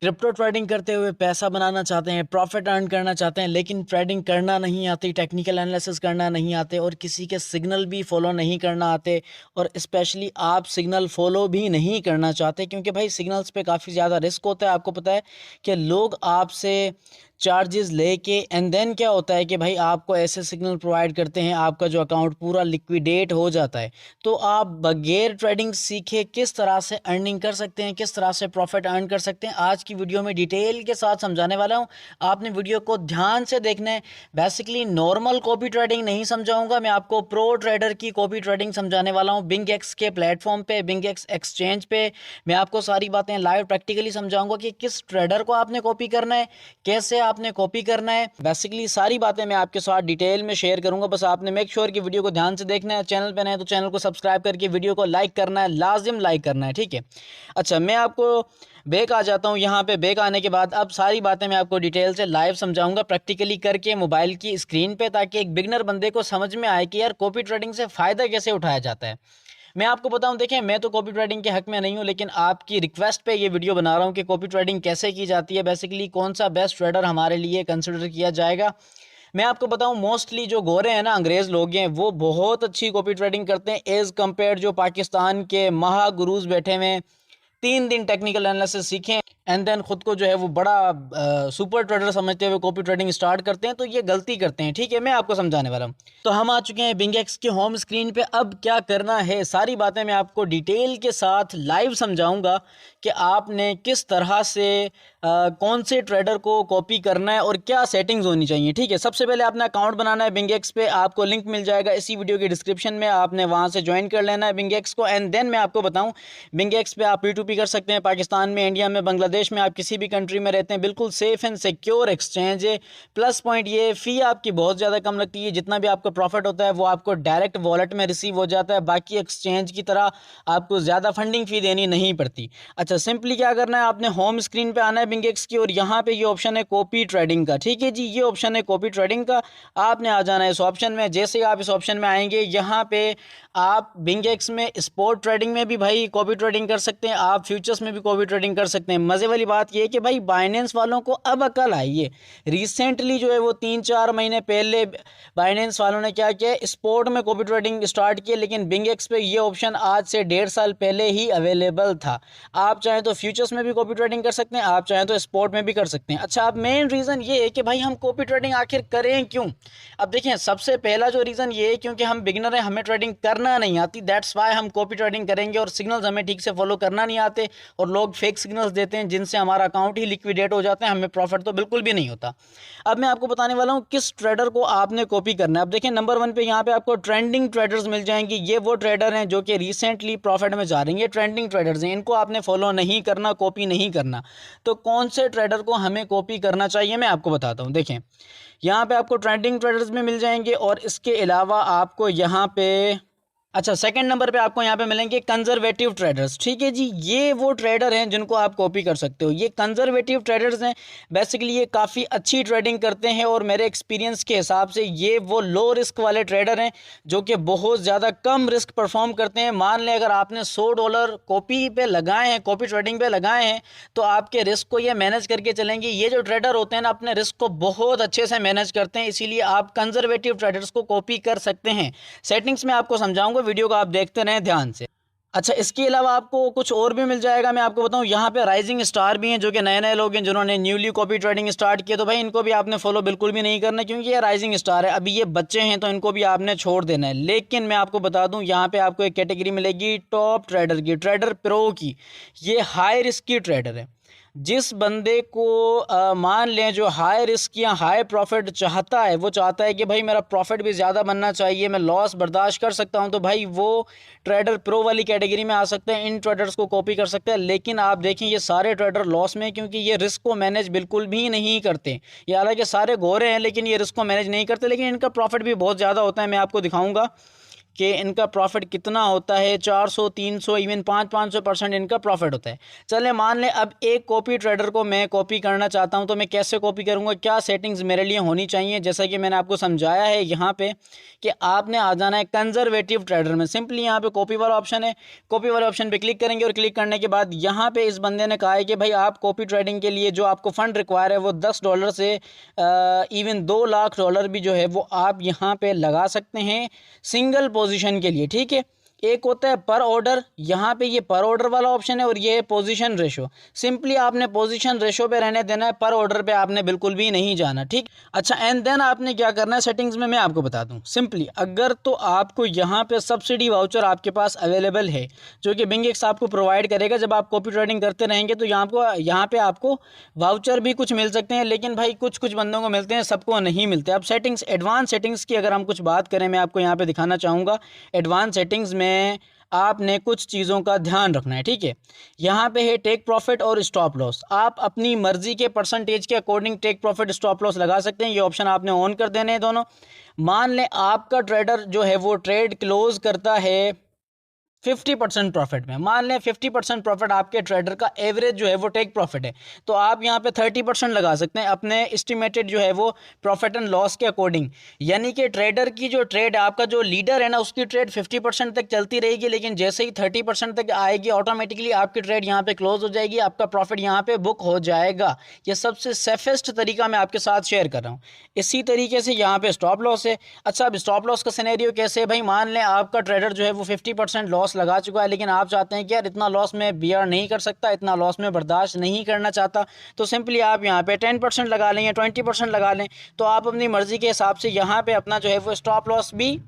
Crypto trading करते हुए पैसा बनाना चाहते हैं, प्रॉफिट अर्न करना चाहते हैं, लेकिन ट्रेडिंग करना नहीं आती, टेक्निकल एनालिसिस करना नहीं आते और किसी के सिग्नल भी फॉलो नहीं करना आते। और स्पेशली आप सिग्नल फॉलो भी नहीं करना चाहते क्योंकि भाई सिग्नल्स पे काफ़ी ज़्यादा रिस्क होता है। आपको पता है कि लोग आपसे चार्जेस लेके एंड देन क्या होता है कि भाई आपको ऐसे सिग्नल प्रोवाइड करते हैं, आपका जो अकाउंट पूरा लिक्विडेट हो जाता है। तो आप बगैर ट्रेडिंग सीखे किस तरह से अर्निंग कर सकते हैं, किस तरह से प्रॉफिट अर्न कर सकते हैं, आज की वीडियो में डिटेल के साथ समझाने वाला हूं। आपने वीडियो को ध्यान से देखना है। बेसिकली नॉर्मल कॉपी ट्रेडिंग नहीं समझाऊंगा, मैं आपको प्रो ट्रेडर की कॉपी ट्रेडिंग समझाने वाला हूं। बिंग एक्स के प्लेटफॉर्म पे, बिंग एक्स एक्सचेंज पे मैं आपको सारी बातें लाइव प्रैक्टिकली समझाऊंगा कि किस ट्रेडर को आपने कॉपी करना है, कैसे आपने कॉपी करना है। बेसिकली सारी बातें मैं आपके साथ डिटेल में शेयर करूंगा। बस आपने मेक श्योर कि वीडियो को ध्यान से देखना है। चैनल पे नए हैं तो चैनल को सब्सक्राइब करके वीडियो को लाइक करना है, लाजिम लाइक करना है, ठीक है। अच्छा, मैं आपको बैक आ जाता हूँ। यहाँ पे बैक आने के बाद अब सारी बातें मैं आपको डिटेल से लाइव समझाऊंगा प्रैक्टिकली करके मोबाइल की स्क्रीन पे, ताकि एक बिगनर बंदे को समझ में आए कि यार कॉपी ट्रेडिंग से फ़ायदा कैसे उठाया जाता है। मैं आपको बताऊं, देखें मैं तो कॉपी ट्रेडिंग के हक में नहीं हूं, लेकिन आपकी रिक्वेस्ट पे ये वीडियो बना रहा हूं कि कॉपी ट्रेडिंग कैसे की जाती है, बेसिकली कौन सा बेस्ट ट्रेडर हमारे लिए कंसिडर किया जाएगा। मैं आपको बताऊं, मोस्टली जो गोरे हैं ना, अंग्रेज़ लोग हैं, वो बहुत अच्छी कॉपी ट्रेडिंग करते हैं एज़ कम्पेयर जो पाकिस्तान के महागुरूज बैठे हुए हैं। 3 दिन टेक्निकल एनालिसिस सीखें एंड देन खुद को जो है वो बड़ा सुपर ट्रेडर समझते हुए कॉपी ट्रेडिंग स्टार्ट करते हैं, तो ये गलती करते हैं, ठीक है। मैं आपको समझाने वाला हूँ। तो हम आ चुके हैं बिंगेक्स के होम स्क्रीन पे। अब क्या करना है, सारी बातें मैं आपको डिटेल के साथ लाइव समझाऊंगा कि आपने किस तरह से कौन से ट्रेडर को कॉपी करना है और क्या सेटिंग्स होनी चाहिए, ठीक है। सबसे पहले आपने अकाउंट बनाना है बिंगेक्स पे। आपको लिंक मिल जाएगा इसी वीडियो की डिस्क्रिप्शन में, आपने वहाँ से ज्वाइन कर लेना है बिंगेक्स को। एंड देन मैं आपको बताऊँ, बिंगेक्स पे आप P2P कर सकते हैं। पाकिस्तान में, इंडिया में, बांग्लादेश में, आप किसी भी कंट्री में रहते हैं, बिल्कुल सेफ एंड सिक्योर एक्सचेंज है। प्लस पॉइंट ये, फ़ी आपकी बहुत ज़्यादा कम लगती है। जितना भी आपका प्रॉफिट होता है वो आपको डायरेक्ट वॉलेट में रिसीव हो जाता है, बाकी एक्सचेंज की तरह आपको ज़्यादा फंडिंग फ़ी देनी नहीं पड़ती। अच्छा, सिंपली क्या करना है, आपने होम स्क्रीन पे आना है बिंगेक्स की और यहाँ पे ये ऑप्शन है कॉपी ट्रेडिंग का, ठीक है जी। ये ऑप्शन है कॉपी ट्रेडिंग का, आपने आ जाना है इस ऑप्शन में। जैसे ही आप इस ऑप्शन में आएंगे, यहाँ पे आप बिंगेक्स में स्पॉट ट्रेडिंग में भी भाई कॉपी ट्रेडिंग कर सकते हैं, आप फ्यूचर्स में भी कॉपी ट्रेडिंग कर सकते हैं। मज़े वाली बात ये है कि भाई बाइनेंस वालों को अब अकल आई है। रिसेंटली जो है वो 3-4 महीने पहले बाइनेंस वालों ने क्या किया, स्पॉट में कॉपी ट्रेडिंग स्टार्ट किया, लेकिन बिंगेक्स पे ये ऑप्शन आज से 1.5 साल पहले ही अवेलेबल था। आप चाहें तो फ्यूचर्स में भी कॉपी ट्रेडिंग कर सकते हैं, आप चाहें तो स्पॉट में भी कर सकते हैं। अच्छा, अब मेन रीज़न ये है कि भाई हम कॉपी ट्रेडिंग आखिर करें क्यों। अब देखिए, सबसे पहला जो रीज़न ये है क्योंकि हम बिगिनर हैं, हमें ट्रेडिंग करना नहीं आती, दैट्स वाई हम कॉपी ट्रेडिंग करेंगे। और सिग्नल्स हमें ठीक से फॉलो करना नहीं आते और लोग फेक सिग्नल्स देते हैं जिनसे हमारा अकाउंट ही लिक्विडेट हो जाता है, हमें प्रॉफिट तो बिल्कुल भी नहीं होता। अब मैं आपको बताने वाला हूँ किस ट्रेडर को आपने कॉपी करना है। अब देखिए, नंबर 1 पे यहाँ पे आपको ट्रेंडिंग ट्रेडर्स मिल जाएंगे। ये वो ट्रेडर हैं जो कि रिसेंटली प्रॉफिट में जा रहे हैं, ये ट्रेंडिंग ट्रेडर्स हैं, इनको आपने फॉलो नहीं करना, कॉपी नहीं करना। तो कौन से ट्रेडर को हमें कॉपी करना चाहिए, मैं आपको बताता हूँ। देखें, यहाँ पे आपको ट्रेंडिंग ट्रेडर्स में मिल जाएंगे और इसके अलावा आपको यहाँ पे, अच्छा, सेकंड नंबर पे आपको यहाँ पे मिलेंगे कंजर्वेटिव ट्रेडर्स, ठीक है जी। ये वो ट्रेडर हैं जिनको आप कॉपी कर सकते हो। ये कंजर्वेटिव ट्रेडर्स हैं, बेसिकली ये काफ़ी अच्छी ट्रेडिंग करते हैं और मेरे एक्सपीरियंस के हिसाब से ये वो लो रिस्क वाले ट्रेडर हैं जो कि बहुत ज़्यादा कम रिस्क परफॉर्म करते हैं। मान लें अगर आपने $100 कॉपी पे लगाए हैं, कॉपी ट्रेडिंग पे लगाए हैं, तो आपके रिस्क को ये मैनेज करके चलेंगे। ये जो ट्रेडर होते हैं ना, अपने रिस्क को बहुत अच्छे से मैनेज करते हैं, इसीलिए आप कंजर्वेटिव ट्रेडर्स को कॉपी कर सकते हैं। सेटिंग्स में आपको समझाऊंगा, वीडियो को आप देखते रहें ध्यान से। अच्छा, इसके अलावा आपको कुछ और भी मिल जाएगा, मैं आपको बताऊं। यहाँ पे राइजिंग स्टार भी हैं जो कि नए नए लोग हैं जिन्होंने न्यूली कॉपी ट्रेडिंग स्टार्ट किया, तो भाई इनको भी आपने फॉलो बिल्कुल भी नहीं करना क्योंकि ये राइजिंग स्टार है, अभी ये बच्चे हैं, तो इनको भी आपने छोड़ देना है। लेकिन मैं आपको बता दूं, यहाँ पे आपको एक कैटेगरी मिलेगी टॉप ट्रेडर की, ट्रेडर प्रो की। ये हाई रिस्क की ट्रेडर है। जिस बंदे को मान लें जो हाई रिस्क या हाई प्रॉफिट चाहता है, वो चाहता है कि भाई मेरा प्रॉफिट भी ज़्यादा बनना चाहिए, मैं लॉस बर्दाश्त कर सकता हूं, तो भाई वो ट्रेडर प्रो वाली कैटेगरी में आ सकते हैं, इन ट्रेडर्स को कॉपी कर सकते हैं। लेकिन आप देखें, ये सारे ट्रेडर लॉस में, क्योंकि ये रिस्क को मैनेज बिल्कुल भी नहीं करते। ये हालांकि सारे गोरे हैं लेकिन ये रिस्क को मैनेज नहीं करते, लेकिन इनका प्रॉफिट भी बहुत ज़्यादा होता है। मैं आपको दिखाऊँगा कि इनका प्रॉफिट कितना होता है, 400 300 इवन 500% इनका प्रॉफिट होता है। चले मान लें अब एक कॉपी ट्रेडर को मैं कॉपी करना चाहता हूं, तो मैं कैसे कॉपी करूंगा, क्या सेटिंग्स मेरे लिए होनी चाहिए। जैसा कि मैंने आपको समझाया है यहाँ पे कि आपने आ जाना है कंजर्वेटिव ट्रेडर में। सिंपली यहाँ पे कॉपी वाला ऑप्शन है, कॉपी वाले ऑप्शन पे क्लिक करेंगे और क्लिक करने के बाद यहाँ पे इस बंदे ने कहा है कि भाई आप कॉपी ट्रेडिंग के लिए जो आपको फंड रिक्वायर है वो $10 से इवन $2 लाख भी जो है वो आप यहाँ पे लगा सकते हैं सिंगल पोजीशन के लिए। ठीक है, एक होता है पर ऑर्डर, यहाँ पे ये पर ऑर्डर वाला ऑप्शन है, और ये है पोजीशन रेशो। सिंपली आपने पोजीशन रेशो पे रहने देना है, पर ऑर्डर पे आपने बिल्कुल भी नहीं जाना। ठीक, अच्छा एंड देन आपने क्या करना है सेटिंग्स में मैं आपको बता दूं। सिंपली अगर तो आपको यहाँ पे सब्सिडी वाउचर आपके पास अवेलेबल है जो कि बिंगएक्स आपको प्रोवाइड करेगा, जब आप कॉपी ट्रेडिंग करते रहेंगे तो यहाँ पे आपको वाउचर भी कुछ मिल सकते हैं, लेकिन भाई कुछ कुछ बंदों को मिलते हैं, सबको नहीं मिलते। अब सेटिंग्स, एडवांस सेटिंग्स की अगर हम कुछ बात करें, मैं आपको यहाँ पे दिखाना चाहूँगा। एडवांस सेटिंग्स में आपने कुछ चीज़ों का ध्यान रखना है। ठीक है, यहाँ पे है टेक प्रॉफिट और स्टॉप लॉस। आप अपनी मर्जी के परसेंटेज के according take profit stop loss लगा सकते हैं, ये ऑप्शन आपने ऑन कर देने हैं दोनों। मान लें आपका ट्रेडर जो है वो ट्रेड क्लोज करता है 50% प्रॉफिट में, मान लें 50% प्रॉफिट आपके ट्रेडर का एवरेज जो है वो टेक प्रॉफिट है, तो आप यहाँ पे 30% लगा सकते हैं अपने एस्टिमेटेड जो है वो प्रॉफिट एंड लॉस के अकॉर्डिंग। यानी कि ट्रेडर की जो ट्रेड, आपका जो लीडर है ना, उसकी ट्रेड 50% तक चलती रहेगी, लेकिन जैसे ही 30% तक आएगी ऑटोमेटिकली आपकी ट्रेड यहाँ पे क्लोज हो जाएगी, आपका प्रॉफिट यहाँ पे बुक हो जाएगा। ये सबसे सेफेस्ट तरीका मैं आपके साथ शेयर कर रहा हूँ। इसी तरीके से यहाँ पे स्टॉप लॉस है। अच्छा, अब स्टॉप लॉस का सिनेरियो कैसे है भाई, मान लें आपका ट्रेडर जो है वो 50% लॉस लगा चुका है, लेकिन आप चाहते हैं कि यार इतना लॉस मैं बियर नहीं कर सकता, इतना लॉस मैं बर्दाश्त नहीं करना चाहता, तो सिंपली आप यहाँ पे 10% लगा लें या 20% लगा लें, तो आप अपनी मर्जी के हिसाब से यहाँ पे अपना जो है वो स्टॉप लॉस भी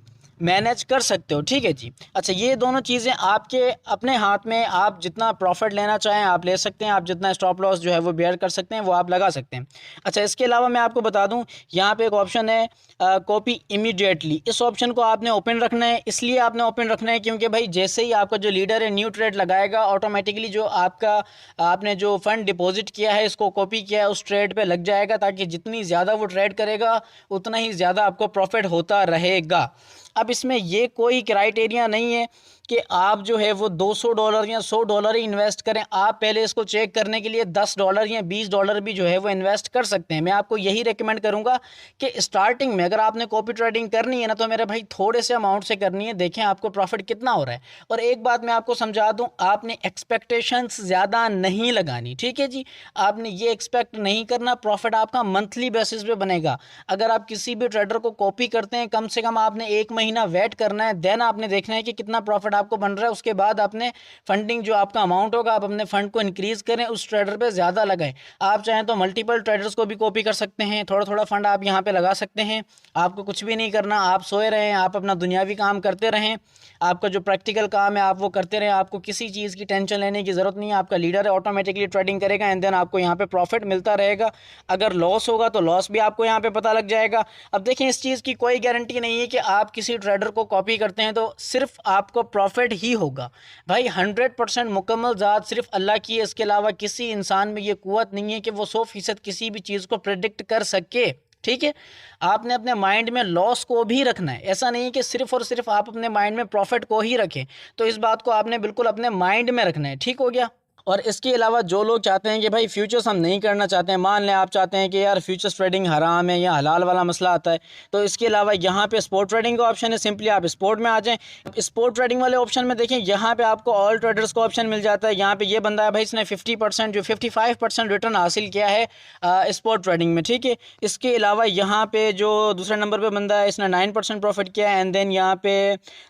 मैनेज कर सकते हो। ठीक है जी। अच्छा, ये दोनों चीज़ें आपके अपने हाथ में, आप जितना प्रॉफिट लेना चाहें आप ले सकते हैं, आप जितना स्टॉप लॉस जो है वो बेयर कर सकते हैं वो आप लगा सकते हैं। अच्छा, इसके अलावा मैं आपको बता दूं, यहाँ पे एक ऑप्शन है कॉपी इमीडिएटली। इस ऑप्शन को आपने ओपन रखना है। इसलिए आपने ओपन रखना है क्योंकि भाई जैसे ही आपका जो लीडर है न्यू ट्रेड लगाएगा, ऑटोमेटिकली जो आपने जो फंड डिपॉजिट किया है, इसको कॉपी किया है, उस ट्रेड पे लग जाएगा, ताकि जितनी ज़्यादा वो ट्रेड करेगा उतना ही ज़्यादा आपको प्रॉफिट होता रहेगा। अब इसमें ये कोई क्राइटेरिया नहीं है कि आप जो है वो $200 या $100 ही इन्वेस्ट करें। आप पहले इसको चेक करने के लिए $10 या $20 भी जो है वो इन्वेस्ट कर सकते हैं। मैं आपको यही रेकमेंड करूंगा कि स्टार्टिंग में अगर आपने कॉपी ट्रेडिंग करनी है ना, तो मेरे भाई थोड़े से अमाउंट से करनी है, देखें आपको प्रॉफिट कितना हो रहा है। और एक बात मैं आपको समझा दूं, आपने एक्सपेक्टेशंस ज़्यादा नहीं लगानी। ठीक है जी, आपने ये एक्सपेक्ट नहीं करना प्रॉफिट आपका मंथली बेसिस पे बनेगा। अगर आप किसी भी ट्रेडर को कॉपी करते हैं, कम से कम आपने 1 महीना वेट करना है, देन आपने देखना है कि कितना प्रॉफिट आपको बन रहा है। उसके बाद आपने फंडिंग जो आपका अमाउंट होगा, आप अपने फंड को इंक्रीज करें, उस ट्रेडर पे ज़्यादा लगाएं। आप चाहें तो मल्टीपल ट्रेडर्स को भी कॉपी कर सकते हैं, थोड़ा थोड़ा फंड आप यहाँ पे लगा सकते हैं। आपको कुछ भी नहीं करना, आप सोए रहें, आप अपना दुनियावी काम करते रहें, आपका जो प्रैक्टिकल काम है आप वो करते रहें, आपको किसी चीज़ की टेंशन लेने की ज़रूरत नहीं है। आपका लीडर है, ऑटोमेटिकली ट्रेडिंग करेगा एंड देन आपको यहाँ पे प्रॉफिट मिलता रहेगा। अगर लॉस होगा तो लॉस भी आपको यहाँ पे पता लग जाएगा। अब देखें, इस चीज़ की कोई गारंटी नहीं है कि आप किसी ट्रेडर को कॉपी करते हैं तो सिर्फ आपको प्रॉफिट ही होगा। भाई 100% मुकम्मल ज़ात सिर्फ अल्लाह की है, इसके अलावा किसी इंसान में ये कुव्वत नहीं है कि वो 100% किसी भी चीज़ को प्रेडिक्ट कर सके। ठीक है, आपने अपने माइंड में लॉस को भी रखना है, ऐसा नहीं है कि सिर्फ और सिर्फ आप अपने माइंड में प्रॉफिट को ही रखें। तो इस बात को आपने बिल्कुल अपने माइंड में रखना है। ठीक हो गया। और इसके अलावा जो लोग चाहते हैं कि भाई फ्यूचर्स हम नहीं करना चाहते हैं, मान लें आप चाहते हैं कि यार फ्यूचर्स ट्रेडिंग हराम है या हलाल वाला मसला आता है, तो इसके अलावा यहाँ पे स्पोर्ट ट्रेडिंग का ऑप्शन है। सिंपली आप स्पोर्ट में आ जाएं। स्पोर्ट ट्रेडिंग वाले ऑप्शन में देखें, यहाँ पे आपको ऑल ट्रेडर्स का ऑप्शन मिल जाता है। यहाँ पे ये बंदा है भाई, इसने 50% जो 55% रिटर्न हासिल किया है स्पोर्ट ट्रेडिंग में। ठीक है, इसके अलावा यहाँ पे जो दूसरे नंबर पर बंदा है, इसने 9% प्रॉफिट किया है एंड देन यहाँ पे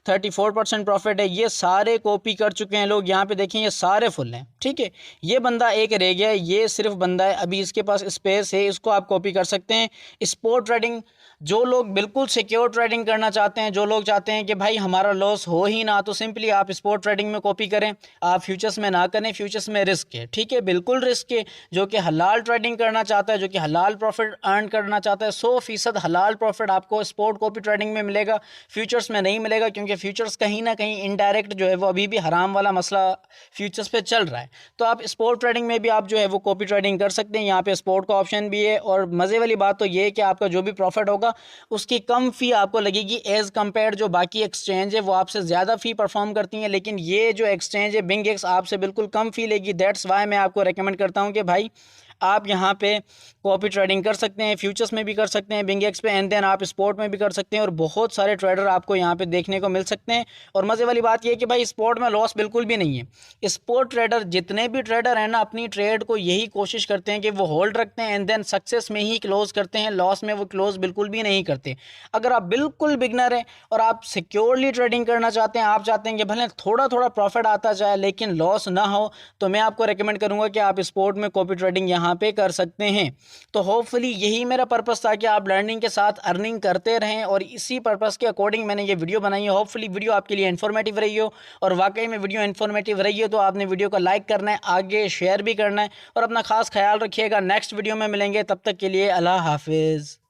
34% प्रॉफिट है। ये सारे कॉपी कर चुके हैं लोग, यहाँ पे देखें ये सारे फुल हैं। ठीक है, ये बंदा एक रह गया, ये सिर्फ बंदा है, अभी इसके पास स्पेस है, इसको आप कॉपी कर सकते हैं। स्पोर्ट ट्रेडिंग, जो लोग बिल्कुल सिक्योर ट्रेडिंग करना चाहते हैं, जो लोग चाहते हैं कि भाई हमारा लॉस हो ही ना, तो सिंपली आप स्पोर्ट ट्रेडिंग में कॉपी करें। आप फ्यूचर्स में ना करें, फ्यूचर्स में रिस्क है। ठीक है, बिल्कुल रिस्क है। जो कि हलाल ट्रेडिंग करना चाहता है, जो कि हलाल प्रॉफिट अर्न करना चाहता है, 100% हलाल प्रॉफिट आपको स्पोर्ट कॉपी ट्रेडिंग में मिलेगा, फ्यूचर्स में नहीं मिलेगा। क्योंकि फ्यूचर्स कहीं ना कहीं इनडायरेक्ट जो है वो अभी भी हराम वाला मसला फ्यूचर्स पे चल रहा है। तो आप स्पोर्ट ट्रेडिंग में भी आप जो है वो कॉपी ट्रेडिंग कर सकते हैं। यहाँ पे स्पोर्ट का ऑप्शन भी है और मज़े वाली बात तो ये है कि आपका जो भी प्रॉफिट होगा उसकी कम फ़ी आपको लगेगी एज़ कम्पेयर जो बाकी एक्सचेंज है वो आपसे ज़्यादा फ़ी परफॉर्म करती हैं, लेकिन ये जो एक्सचेंज है बिंगेक्स आपसे बिल्कुल कम फ़ी लेगी। दैट्स वाई मैं आपको रेकमेंड करता हूँ कि भाई आप यहाँ पे कॉपी ट्रेडिंग कर सकते हैं, फ्यूचर्स में भी कर सकते हैं बिंगेक्स पे, एंड देन आप स्पोर्ट में भी कर सकते हैं और बहुत सारे ट्रेडर आपको यहाँ पे देखने को मिल सकते हैं। और मज़े वाली बात ये है कि भाई स्पोर्ट में लॉस बिल्कुल भी नहीं है। स्पोर्ट ट्रेडर जितने भी ट्रेडर हैं ना अपनी ट्रेड को यही कोशिश करते हैं कि वो होल्ड रखते हैं एंड देन सक्सेस में ही क्लोज करते हैं, लॉस में वो क्लोज बिल्कुल भी नहीं करते। अगर आप बिल्कुल बिगनर हैं और आप सिक्योरली ट्रेडिंग करना चाहते हैं, आप चाहते हैं कि भले थोड़ा थोड़ा प्रॉफिट आता जाए लेकिन लॉस ना हो, तो मैं आपको रिकमेंड करूँगा कि आप स्पोर्ट में कॉपी ट्रेडिंग यहाँ पे कर सकते हैं। तो होपफुली यही मेरा पर्पस था कि आप लर्निंग के साथ अर्निंग करते रहें और इसी पर्पस के अकॉर्डिंग मैंने ये वीडियो बनाई है। होपफुली वीडियो आपके लिए इन्फॉर्मेटिव रही हो और वाकई में वीडियो इन्फॉर्मेटिव रही हो तो आपने वीडियो को लाइक करना है, आगे शेयर भी करना है और अपना खास ख्याल रखिएगा। नेक्स्ट वीडियो में मिलेंगे, तब तक के लिए अल्लाह हाफिज़।